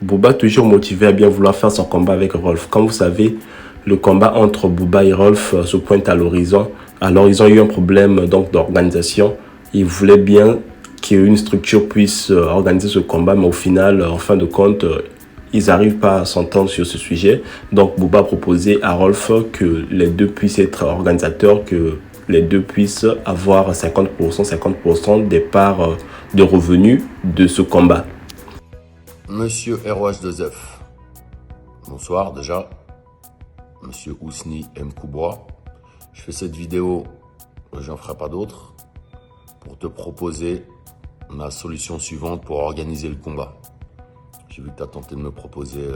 Booba toujours motivé à bien vouloir faire son combat avec Rolf. Comme vous savez, le combat entre Booba et Rolf se pointe à l'horizon. Alors ils ont eu un problème donc d'organisation. Ils voulaient bien qu'une structure puisse organiser ce combat, mais au final, en fin de compte, ils n'arrivent pas à s'entendre sur ce sujet. Donc Booba a proposé à Rolf que les deux puissent être organisateurs, que les deux puissent avoir 50% des parts de revenus de ce combat. Monsieur ROH2F, bonsoir déjà. Monsieur Ousni M. Koubois, je fais cette vidéo, j'en ferai pas d'autres, pour te proposer ma solution suivante pour organiser le combat. J'ai vu que tu as tenté de me proposer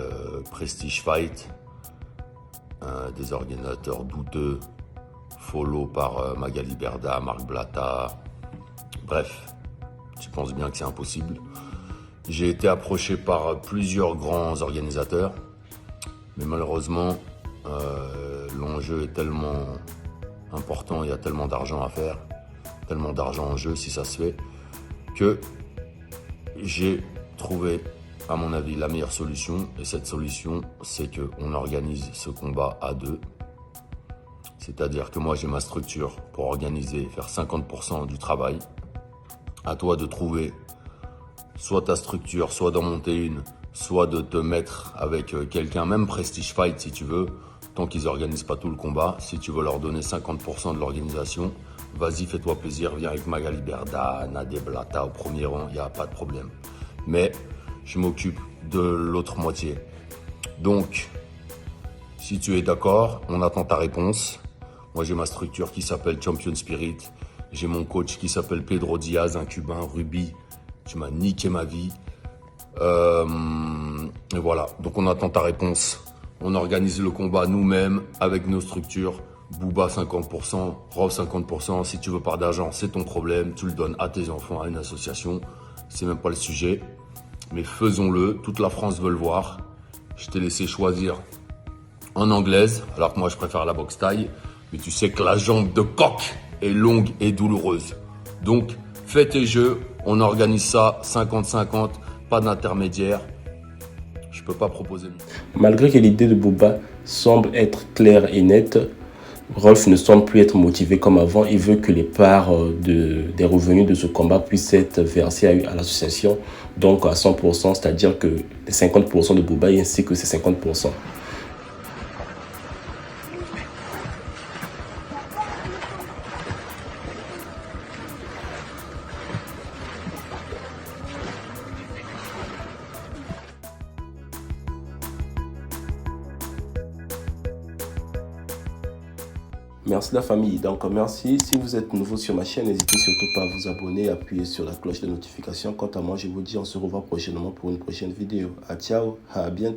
Prestige Fight, des organisateurs douteux, follow par Magali Berda, Marc Blatta, bref, tu penses bien que c'est impossible. J'ai été approché par plusieurs grands organisateurs, mais malheureusement, l'enjeu est tellement important, il y a tellement d'argent à faire, tellement d'argent en jeu si ça se fait, que j'ai trouvé, à mon avis, la meilleure solution. Et cette solution, c'est qu'on organise ce combat à deux. C'est-à-dire que moi, j'ai ma structure pour organiser, faire 50% du travail. À toi de trouver soit ta structure, soit d'en monter une, soit de te mettre avec quelqu'un, même Prestige Fight si tu veux, tant qu'ils n'organisent pas tout le combat. Si tu veux leur donner 50% de l'organisation, vas-y, fais-toi plaisir, viens avec Magali Berda, Nadé Blata au premier rang, il n'y a pas de problème. Mais je m'occupe de l'autre moitié. Donc, si tu es d'accord, on attend ta réponse. Moi, j'ai ma structure qui s'appelle Champion Spirit. J'ai mon coach qui s'appelle Pedro Diaz, un Cubain, Ruby. Tu m'as niqué ma vie. Et voilà, donc on attend ta réponse. On organise le combat nous-mêmes avec nos structures. Booba 50%, Rob 50%. Si tu veux pas d'argent, c'est ton problème. Tu le donnes à tes enfants, à une association. C'est même pas le sujet. Mais faisons-le. Toute la France veut le voir. Je t'ai laissé choisir en anglaise, alors que moi je préfère la boxe taille. Mais tu sais que la jambe de coq est longue et douloureuse. Donc, fais tes jeux. On organise ça 50-50. Pas d'intermédiaire. Je peux pas proposer mieux. Malgré que l'idée de Booba semble être claire et nette, Rolf ne semble plus être motivé comme avant. Il veut que les parts des revenus de ce combat puissent être versées à l'association, donc à 100%, c'est-à-dire que les 50% de Booba ainsi que ses 50%. Merci la famille. Donc merci. Si vous êtes nouveau sur ma chaîne, n'hésitez surtout pas à vous abonner et appuyer sur la cloche de notification. Quant à moi, je vous dis on se revoit prochainement pour une prochaine vidéo. Ciao, à bientôt.